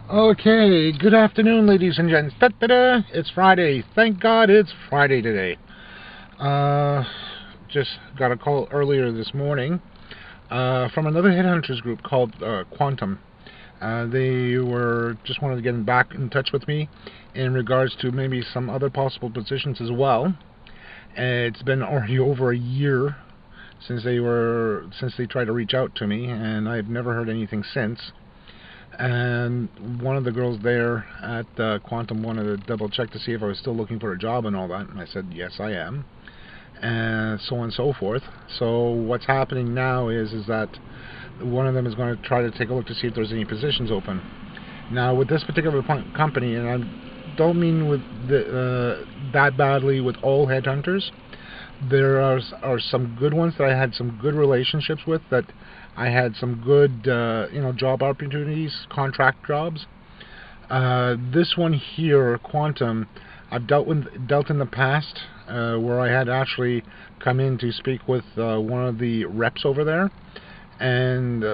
Okay, good afternoon, ladies and gents. Da-da-da. It's Friday. Thank God it's Friday today. Uh, just got a call earlier this morning from another headhunters group called Quantum. They were just wanted to get back in touch with me in regards to maybe some other possible positions as well. It's been already over a year since they tried to reach out to me, and I've never heard anything since. And one of the girls there at Quantum wanted to double check to see if I was still looking for a job and all that, and I said yes I am, and so on and so forth. So what's happening now is that one of them is going to try to take a look to see if there's any positions open. Now with this particular company, and I don't mean with that badly with all headhunters, there are some good ones that I had some good relationships with, that I had some good job opportunities, contract jobs. This one here, Quantum, I've dealt in the past, where I had actually come in to speak with one of the reps over there, and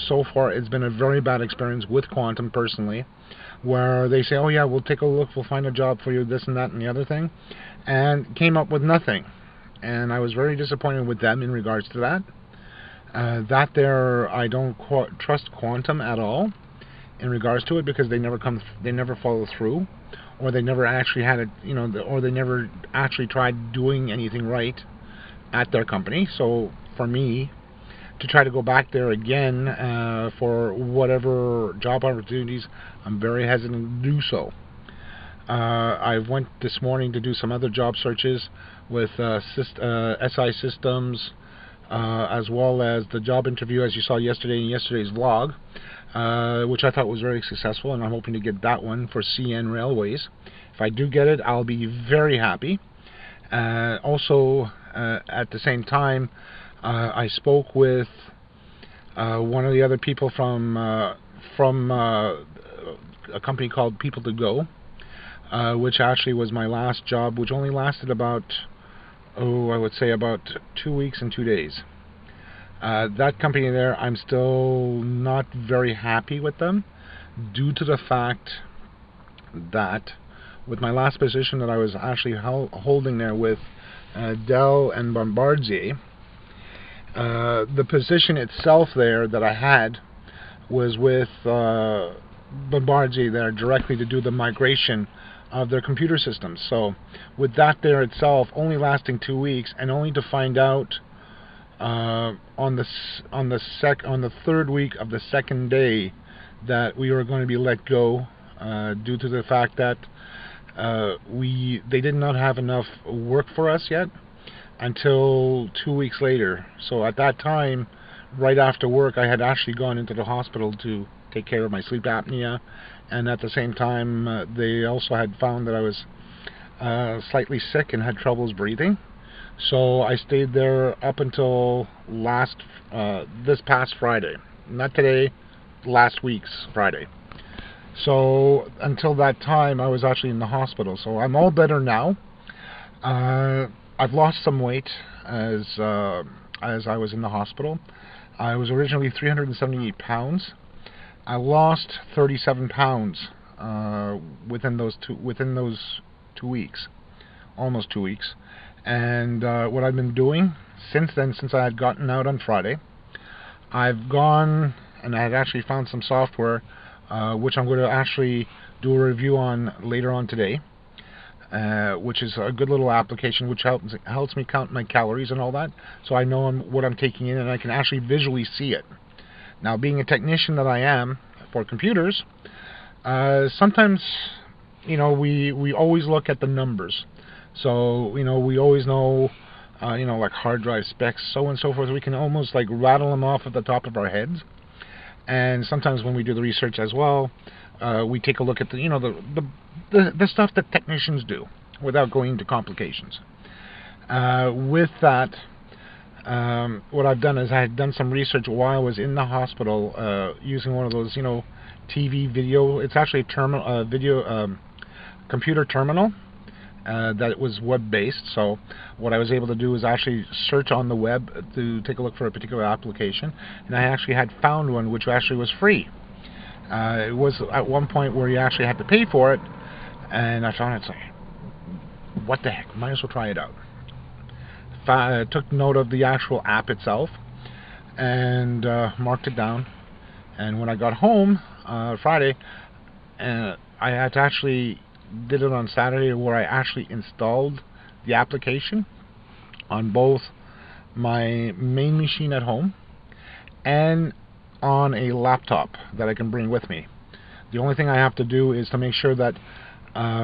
so far it's been a very bad experience with Quantum personally, where they say, oh yeah, we'll take a look, we'll find a job for you, this and that and the other thing, and came up with nothing. And I was very disappointed with them in regards to that. I don't trust Quantum at all in regards to it, because they never follow through, or they never actually had it, or they never actually tried doing anything right at their company. So for me to try to go back there again for whatever job opportunities, I'm very hesitant to do so. I went this morning to do some other job searches with SI Systems, as well as the job interview, as you saw yesterday in yesterday's vlog, which I thought was very successful, and I'm hoping to get that one for CN Railways. If I do get it, I'll be very happy. Also, at the same time, I spoke with one of the other people from a company called People to Go, which actually was my last job, which only lasted about, I would say about 2 weeks and 2 days. That company there, I'm still not very happy with them, due to the fact that with my last position that I was actually holding there with Dell and Bombardier, the position itself there that I had was with Bombardier there, directly to do the migration of their computer systems. So with that there itself only lasting 2 weeks, and only to find out on the third week of the second day that we were going to be let go, due to the fact that they did not have enough work for us yet until 2 weeks later. So at that time, right after work, I had actually gone into the hospital to take care of my sleep apnea, and at the same time they also had found that I was slightly sick and had troubles breathing. So I stayed there up until this past Friday, not today, last week's Friday. So until that time I was actually in the hospital. So I'm all better now. I've lost some weight as I was in the hospital. I was originally 378 pounds. I lost 37 pounds within those 2 weeks, almost 2 weeks. And what I've been doing since then, since I had gotten out on Friday, I've gone and I had actually found some software, which I'm going to actually do a review on later on today, which is a good little application which helps me count my calories and all that, so I know what I'm taking in, and I can actually visually see it. Now, being a technician that I am for computers, sometimes we always look at the numbers. So we always know like hard drive specs, so on and so forth. We can almost like rattle them off at the top of our heads. And sometimes when we do the research as well, we take a look at the stuff that technicians do without going into complications. With that, what I've done is I had done some research while I was in the hospital, using one of those TV video. It's actually a computer terminal. That was web-based. So what I was able to do is actually search on the web to take a look for a particular application, and I actually had found one which actually was free. It was at one point where you actually had to pay for it, and I found it's like, what the heck? Might as well try it out. Took note of the actual app itself and marked it down. And when I got home Friday, I had to actually did it on Saturday, where I actually installed the application on both my main machine at home and on a laptop that I can bring with me. The only thing I have to do is to make sure that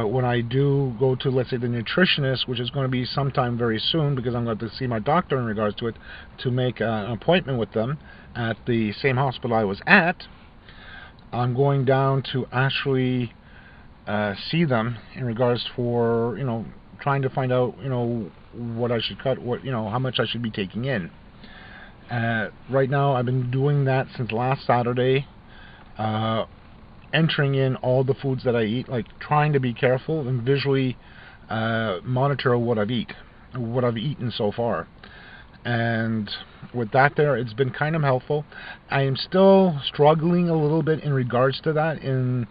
when I do go to, let's say, the nutritionist, which is going to be sometime very soon, because I'm going to see my doctor in regards to it, to make an appointment with them at the same hospital I was at, I'm going down to actually see them in regards for, trying to find out, what I should cut, how much I should be taking in. Right now, I've been doing that since last Saturday, entering in all the foods that I eat, like trying to be careful and visually monitor what I've eaten so far. And with that there, it's been kind of helpful. I am still struggling a little bit in regards to that in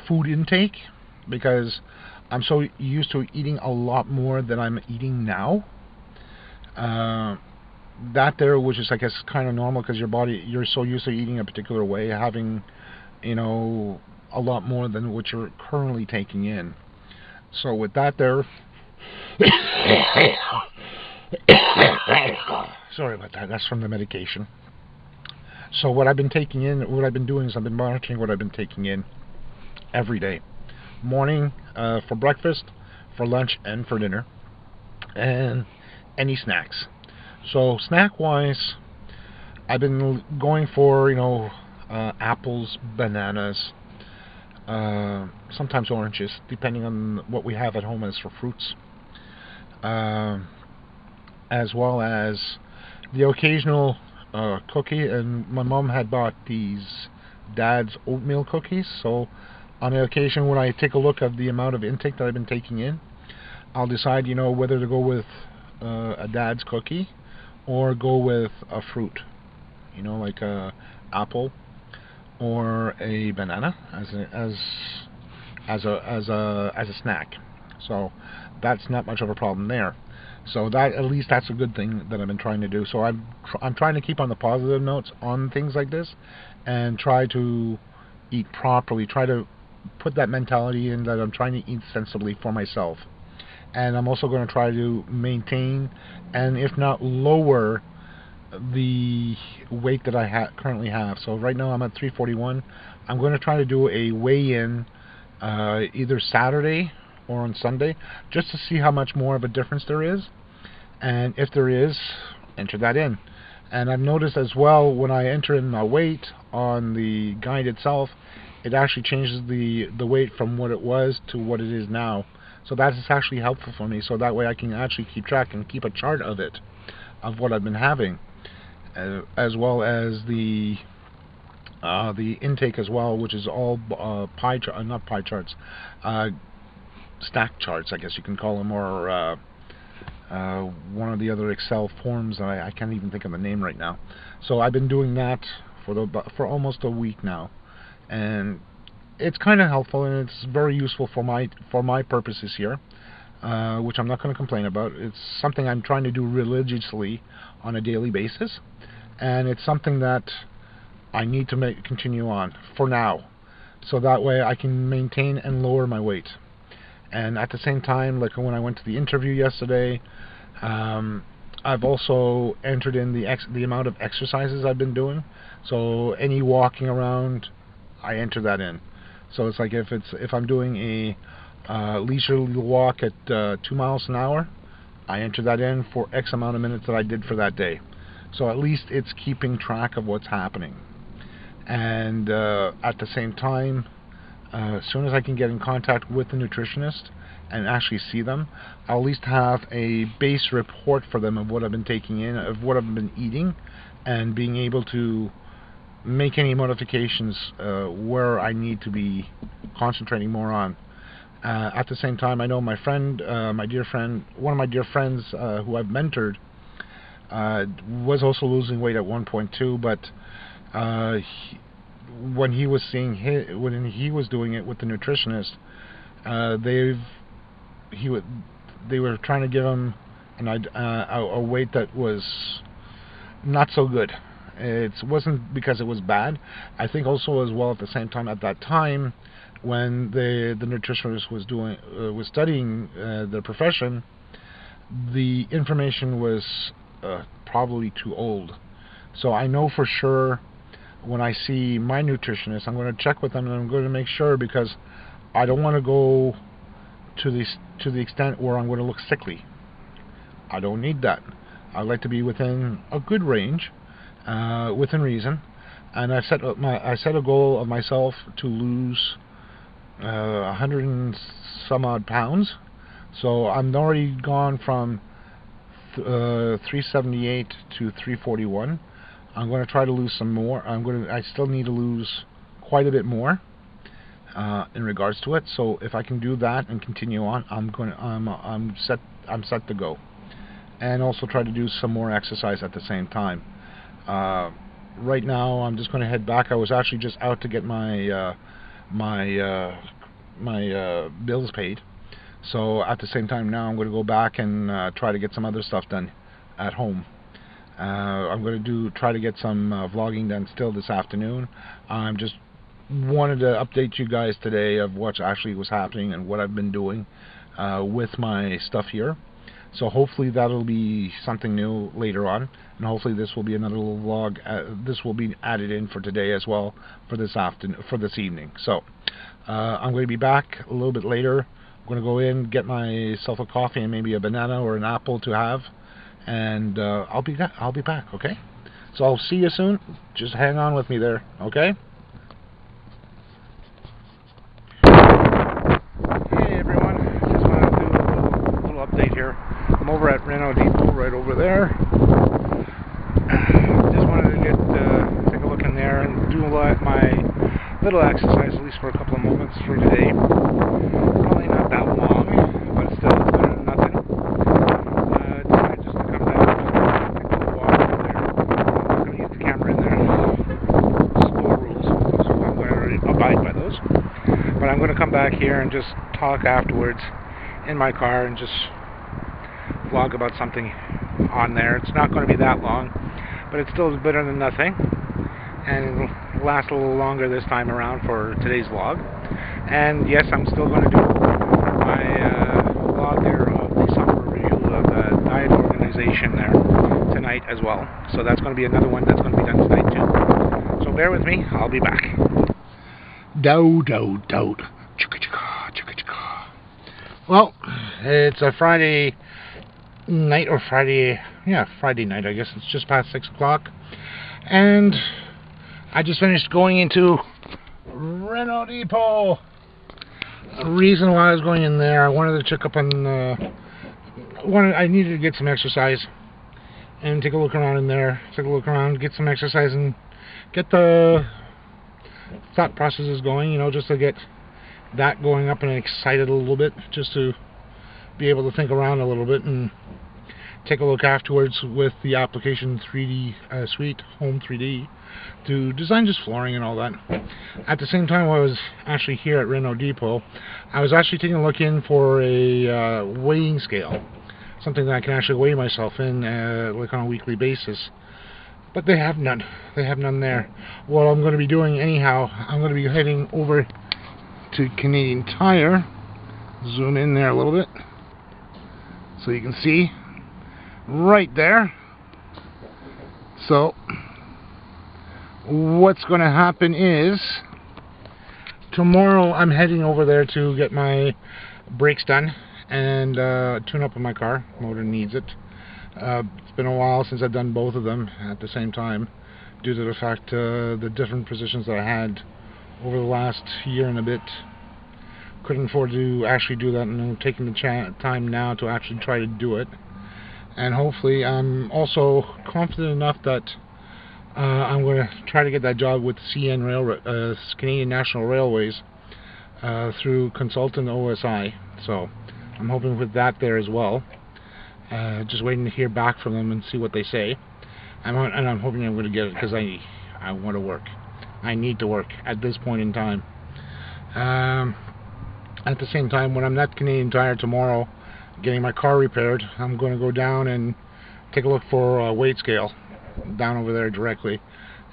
food intake, because I'm so used to eating a lot more than I'm eating now. That there, which is, I guess, kind of normal, because you're so used to eating a particular way, having a lot more than what you're currently taking in. So with that there, sorry about that, that's from the medication. So what I've been doing is I've been monitoring what I've been taking in every day. Morning for breakfast, for lunch, and for dinner, and any snacks. So snack-wise, I've been going for, apples, bananas, sometimes oranges, depending on what we have at home as for fruits, as well as the occasional cookie. And my mom had bought these Dad's oatmeal cookies, so on the occasion when I take a look at the amount of intake that I've been taking in, I'll decide, whether to go with a Dad's cookie or go with a fruit, like a apple or a banana as a snack. So that's not much of a problem there. So that, at least that's a good thing that I've been trying to do. So I'm trying to keep on the positive notes on things like this, and try to eat properly. Try to put that mentality in that I'm trying to eat sensibly for myself. And I'm also going to try to maintain, and if not lower, the weight that I currently have. So right now I'm at 341. I'm going to try to do a weigh-in either Saturday or on Sunday, just to see how much more of a difference there is, and if there is, enter that in. And I've noticed as well, when I enter in my weight on the guide itself, it actually changes the weight from what it was to what it is now. So that is actually helpful for me, so that way I can actually keep track and keep a chart of it, of what I've been having, as well as the intake as well, which is all not pie charts, stack charts, I guess you can call them, or one of the other Excel forms. I can't even think of the name right now. So I've been doing that for almost a week now, and it's kind of helpful, and it's very useful for my purposes here, which I'm not going to complain about. It's something I'm trying to do religiously on a daily basis, and it's something that I need to continue on for now, so that way I can maintain and lower my weight. And at the same time, like when I went to the interview yesterday, I've also entered in the amount of exercises I've been doing. So any walking around, I enter that in. So it's like if I'm doing a leisurely walk at 2 miles an hour, I enter that in for X amount of minutes that I did for that day. So at least it's keeping track of what's happening. And at the same time, as soon as I can get in contact with the nutritionist and actually see them, I'll at least have a base report for them of what I've been taking in, of what I've been eating, and being able to make any modifications where I need to be concentrating more on. At the same time, I know my friend, one of my dear friends who I've mentored, was also losing weight at 1.2, but when he was when he was doing it with the nutritionist, they were trying to give him a weight that was not so good. It wasn't because it was bad. I think also as well at the same time, at that time when the nutritionist was studying their profession, the information was probably too old. So I know for sure when I see my nutritionist, I'm going to check with them and I'm going to make sure, because I don't want to go to the extent where I'm going to look sickly. I don't need that. I'd like to be within a good range, within reason, and I set a goal of myself to lose 100 and some odd pounds. So I'm already gone from 378 to 341. I'm going to try to lose some more. I still need to lose quite a bit more in regards to it. So if I can do that and continue on, I'm set to go. And also try to do some more exercise at the same time. Right now, I'm just going to head back. I was actually just out to get my bills paid. So at the same time now, I'm going to go back and try to get some other stuff done at home. I'm going to try to get some vlogging done still this afternoon. I'm just wanted to update you guys today of what actually was happening and what I've been doing with my stuff here. So hopefully that'll be something new later on, and hopefully this will be another little vlog. This will be added in for today as well, for this evening. So I'm going to be back a little bit later. I'm going to go in, get myself a coffee and maybe a banana or an apple to have, and I'll be back. Okay. So I'll see you soon. Just hang on with me there. Okay. Hey everyone. Just wanted to do a little update here. I'm over at Renault Depot, right over there. Just wanted to take a look in there and do my little exercise, at least for a couple of moments for today. Probably not that long, but still better than nothing. Decided just to come down and take a little walk over there. I'm not going to use the camera in there. Store rules, so I'm going to abide by those. But I'm going to come back here and just talk afterwards in my car and just vlog about something on there. It's not going to be that long, but it's still better than nothing, and it'll last a little longer this time around for today's vlog. And yes, I'm still going to do my vlog there of the summer review of the diet organization there tonight as well. So that's going to be another one that's going to be done tonight too. So bear with me, I'll be back. Dow. Chicka chicka. Well, it's a Friday night, or Friday night, I guess. It's just past 6 o'clock, and I just finished going into Renault Depot. The reason why I was going in there, I wanted to check up on I needed to get some exercise and take a look around in there, get some exercise and get the thought processes going, just to get that going up and excited a little bit, just to be able to think around a little bit and take a look afterwards with the application 3D Suite Home 3D to design just flooring and all that. At the same time, I was actually here at Renault Depot. I was actually taking a look in for a weighing scale, something that I can actually weigh myself in like on a weekly basis. But they have none. They have none there. What I'm going to be doing anyhow, I'm going to be heading over to Canadian Tire. Zoom in there a little bit so you can see right there. So what's going to happen is tomorrow I'm heading over there to get my brakes done and tune up on my car. Motor needs it. It's been a while since I've done both of them at the same time, due to the fact the different positions that I had over the last year and a bit. Couldn't afford to actually do that, and I'm taking the time now to actually try to do it. And hopefully I'm also confident enough that I'm going to try to get that job with CN Canadian National Railways through Consultant OSI. So I'm hoping with that there as well. Just waiting to hear back from them and see what they say. I'm hoping I'm going to get it, because I want to work. I need to work at this point in time. At the same time, when I'm at Canadian Tire tomorrow, getting my car repaired, I'm going to go down and take a look for a weight scale down over there directly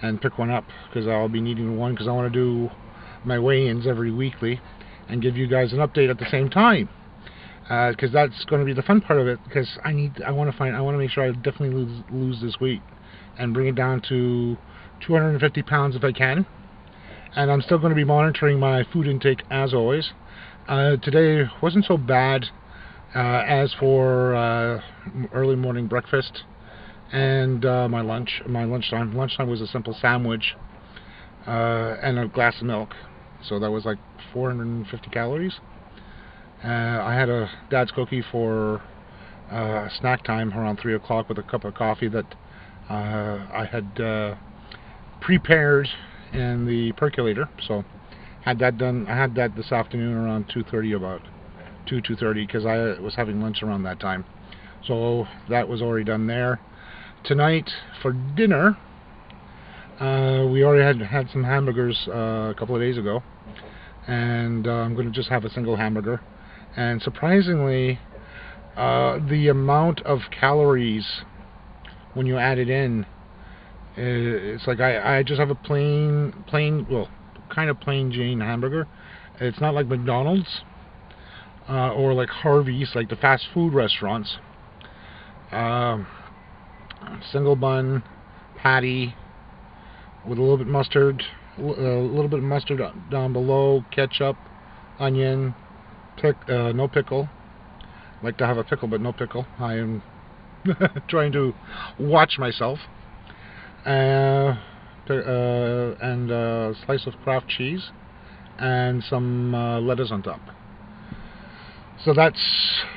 and pick one up, because I'll be needing one, because I want to do my weigh-ins every weekly and give you guys an update at the same time, because that's going to be the fun part of it, because I want to make sure I definitely lose this weight and bring it down to 250 pounds if I can. And I'm still going to be monitoring my food intake as always. Today wasn't so bad as for early morning breakfast and my lunchtime. Lunchtime was a simple sandwich and a glass of milk, so that was like 450 calories. I had a dad's cookie for snack time around 3 o'clock with a cup of coffee that I had prepared in the percolator, so had that done. I had that this afternoon around 2:30, about 2:30, because I was having lunch around that time, so that was already done there. Tonight for dinner, we already had some hamburgers a couple of days ago, and I'm going to just have a single hamburger. And surprisingly, the amount of calories when you add it in, it's like I just have a plain, well, kind of plain Jane hamburger. It's not like McDonald's or like Harvey's, like the fast food restaurants. Single bun patty with a little bit mustard, down below, ketchup, onion, no pickle. I like to have a pickle, but no pickle. I am trying to watch myself. And a slice of Kraft cheese and some lettuce on top. So that's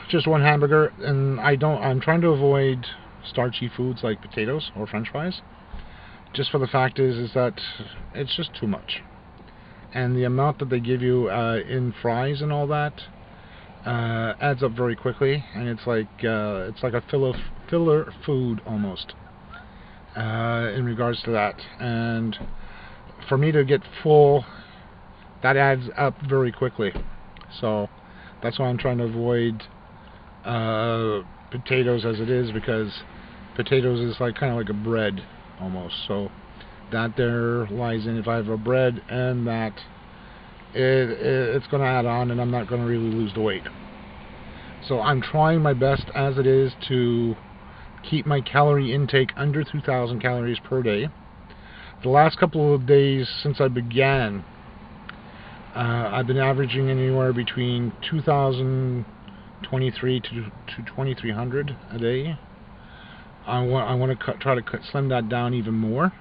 just one hamburger, and I'm trying to avoid starchy foods like potatoes or French fries. Just for the fact is that it's just too much, and the amount that they give you in fries and all that adds up very quickly, and it's like a filler food almost. In regards to that, and for me to get full, that adds up very quickly. So that's why I'm trying to avoid potatoes as it is, because potatoes is like kind of like a bread almost. So that there lies in, if I have a bread and that, it's going to add on, and I'm not going to really lose the weight. So I'm trying my best as it is to keep my calorie intake under 2,000 calories per day. The last couple of days since I began, I've been averaging anywhere between 2,023 to 2,300 a day. I want to try to slim that down even more,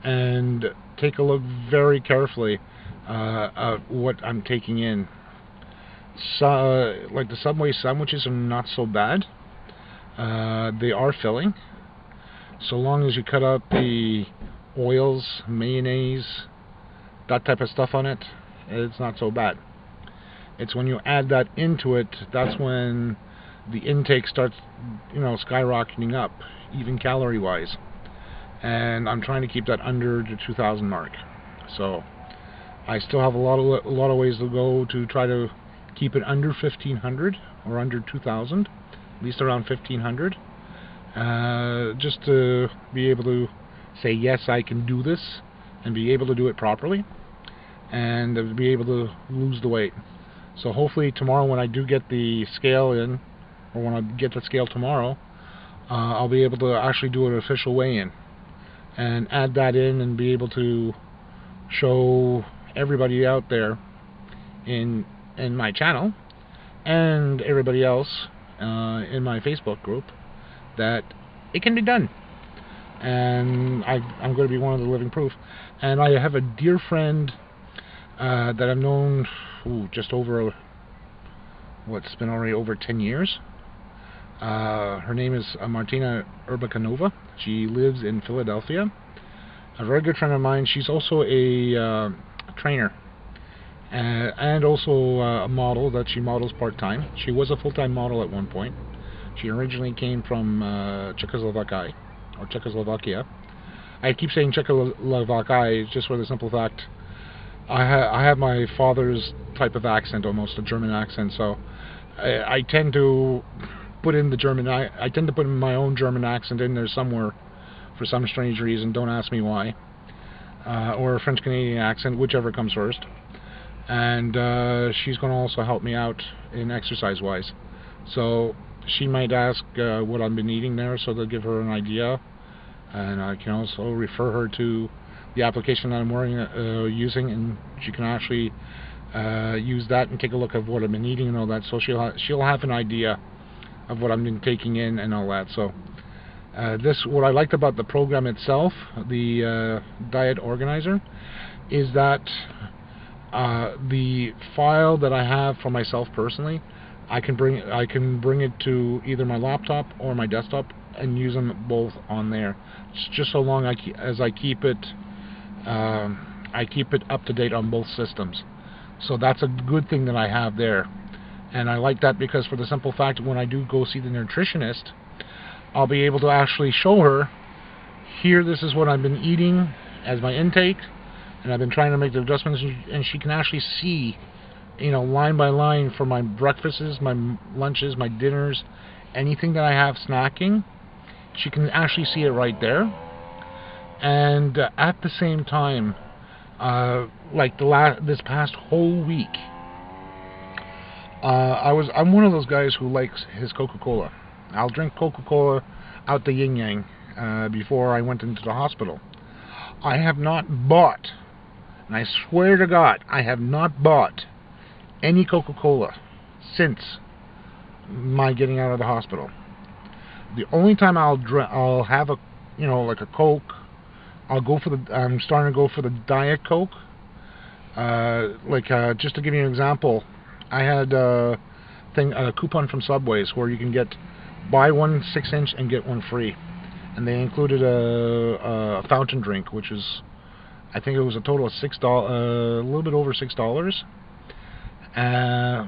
and take a look very carefully at what I'm taking in. So, like the Subway sandwiches are not so bad. They are filling, so long as you cut out the oils, mayonnaise, that type of stuff on it, it's not so bad. It's when you add that into it, that's when the intake starts, skyrocketing up, even calorie wise. And I'm trying to keep that under the 2,000 mark. So I still have a lot of ways to go to try to keep it under 1,500 or under 2,000. At least around 1,500, just to be able to say, yes, I can do this, and be able to do it properly, and to be able to lose the weight. So hopefully tomorrow, when I do get the scale in, or when I get the scale tomorrow, I'll be able to actually do an official weigh-in and add that in, and be able to show everybody out there in my channel and everybody else in my Facebook group that it can be done. And I'm going to be one of the living proof. And I have a dear friend that I've known just over, it's been already over 10 years. Her name is Martina Urbakanova. She lives in Philadelphia. A very good friend of mine. She's also a trainer. And also a model, that she models part-time. She was a full-time model at one point. She originally came from Czechoslovakia, I keep saying Czechoslovakia just for the simple fact I have my father's type of accent, almost a German accent, so I tend to put in the German. I tend to put in my own German accent in there somewhere for some strange reason. Don't ask me why. Or a French Canadian accent, whichever comes first. And she's going to also help me out in exercise wise. So she might ask what I've been eating there, so they'll give her an idea. And I can also refer her to the application that I'm using, and she can actually use that and take a look at what I've been eating and all that. So she'll have an idea of what I've been taking in and all that. So what I liked about the program itself, the Diet Organizer, is that the file that I have for myself personally, I can bring it to either my laptop or my desktop and use them both on there. Just so long as I keep it up to date on both systems. So that's a good thing that I have there. And I like that because for the simple fact when I do go see the nutritionist, I'll be able to actually show her, here, this is what I've been eating as my intake, and I've been trying to make the adjustments, and she can actually see, line by line for my breakfasts, my lunches, my dinners, anything that I have snacking, she can actually see it right there. And at the same time, like this past whole week, I'm one of those guys who likes his Coca-Cola. I'll drink Coca-Cola out the yin-yang before I went into the hospital. I have not bought, and I swear to God, I have not bought any Coca-Cola since my getting out of the hospital. The only time I'll have a, like a Coke, I'm starting to go for the Diet Coke. Just to give you an example, I had a coupon from Subway's where you can buy one 6-inch and get one free, and they included a fountain drink, which is, I think it was a total of $6, a little bit over $6.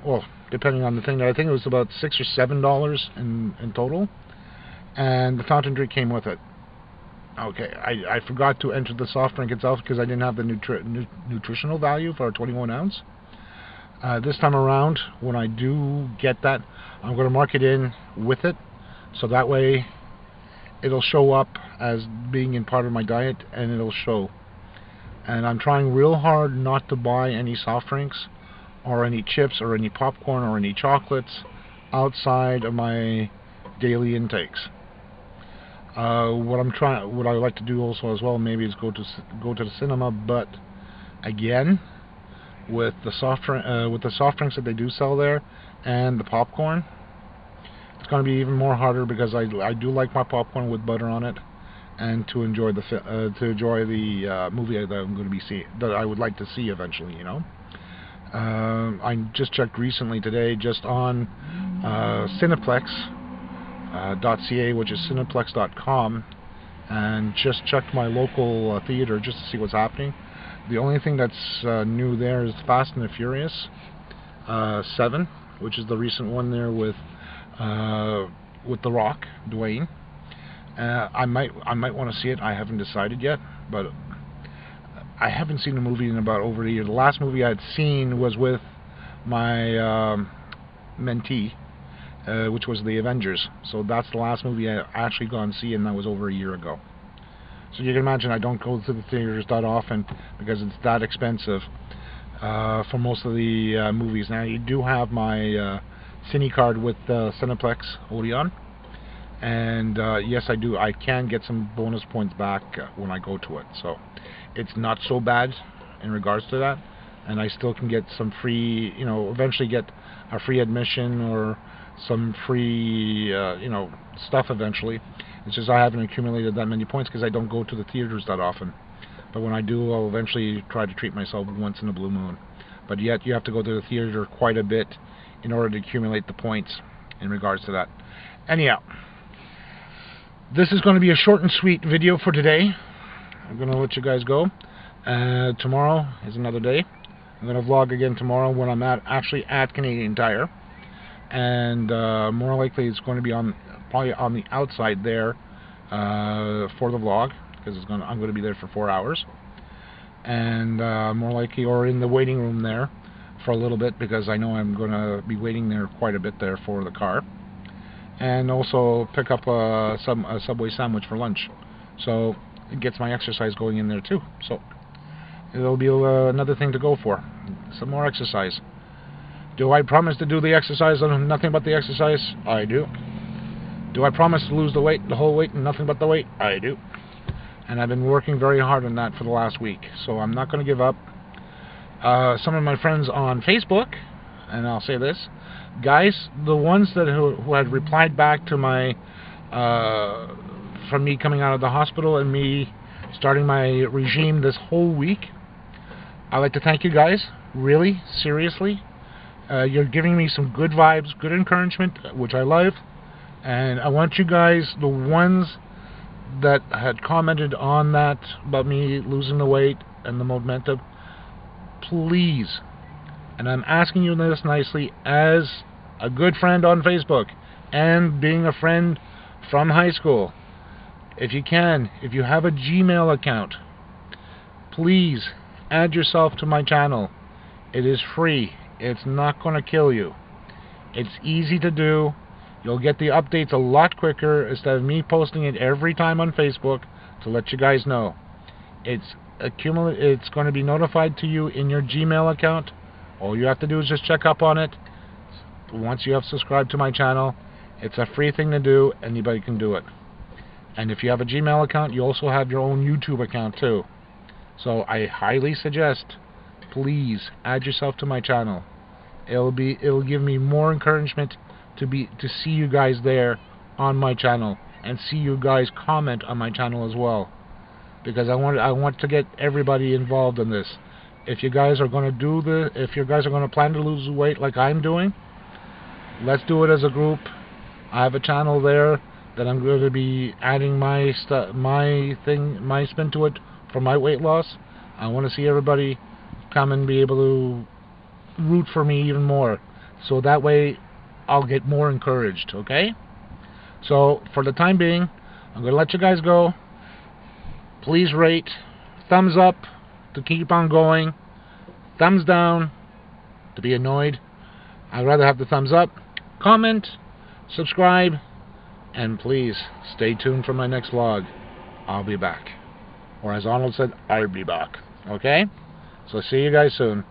Well, depending on the thing, I think it was about $6 or $7 in total, and the fountain drink came with it. Okay, I forgot to enter the soft drink itself because I didn't have the nutritional value for a 21 ounce. This time around, when I do get that, I'm going to mark it in with it, so that way it'll show up as being in part of my diet, and it'll show. And I'm trying real hard not to buy any soft drinks or any chips or any popcorn or any chocolates outside of my daily intakes. What I like to do also as well, maybe, is go to the cinema, but again, with the soft drinks that they do sell there and the popcorn, it's going to be even more harder because I do like my popcorn with butter on it, and to enjoy the movie that I'm going to be seeing, that I would like to see eventually. I just checked recently today just on Cineplex. .ca, which is cineplex.com, and just checked my local theater just to see what's happening. The only thing that's new there is Fast and the Furious 7, which is the recent one there with The Rock, Dwayne. I might want to see it. I haven't decided yet, but I haven't seen the movie in about over a year. The last movie I had seen was with my mentee, which was The Avengers. So that's the last movie I actually gone and see, and that was over a year ago. So you can imagine I don't go to the theaters that often because it's that expensive for most of the movies. Now, you do have my Cine card with Cineplex Odeon, and yes, I do. I can get some bonus points back when I go to it, so it's not so bad in regards to that. And I still can get some free, eventually get a free admission or some free, stuff eventually. It's just I haven't accumulated that many points because I don't go to the theaters that often. But when I do, I'll eventually try to treat myself once in a blue moon. But yet, you have to go to the theater quite a bit in order to accumulate the points in regards to that. Anyhow, this is going to be a short and sweet video for today. I'm going to let you guys go. Tomorrow is another day. I'm going to vlog again tomorrow when I'm actually at Canadian Tire. And more likely it's going to be probably on the outside there for the vlog. because I'm going to be there for 4 hours, and more likely, or in the waiting room there for a little bit, because I know I'm going to be waiting there quite a bit there for the car, and also pick up a Subway sandwich for lunch. So it gets my exercise going in there too. So it'll be another thing to go for, some more exercise. Do I promise to do the exercise and nothing but the exercise? I do. Do I promise to lose the weight, the whole weight, and nothing but the weight? I do. And I've been working very hard on that for the last week, so I'm not going to give up. Some of my friends on Facebook, and I'll say this, guys, the ones that who had replied back to my from me coming out of the hospital and me starting my regime this whole week, I'd like to thank you guys, really, seriously. You're giving me some good vibes, good encouragement, which I love. And I want you guys, the ones that had commented on that about me losing the weight and the momentum, please, and I'm asking you this nicely as a good friend on Facebook and being a friend from high school, if you can, if you have a Gmail account, please add yourself to my channel. It is free. It's not going to kill you. It's easy to do. You'll get the updates a lot quicker instead of me posting it every time on Facebook to let you guys know. It's going to be notified to you in your Gmail account. All you have to do is just check up on it. Once you have subscribed to my channel, it's a free thing to do. Anybody can do it. And if you have a Gmail account, you also have your own YouTube account too. So I highly suggest, please add yourself to my channel. It'll give me more encouragement to see you guys there on my channel and see you guys comment on my channel as well, because I want to get everybody involved in this. If you guys are going to plan to lose weight like I'm doing, let's do it as a group. I have a channel there that I'm going to be adding my spin to it for my weight loss. I want to see everybody come and be able to root for me even more, so that way I'll get more encouraged. Okay? So for the time being, I'm going to let you guys go. Please rate, thumbs up to keep on going, thumbs down to be annoyed. I'd rather have the thumbs up. Comment, subscribe, and please stay tuned for my next vlog. I'll be back. Or as Arnold said, I'll be back. Okay? So see you guys soon.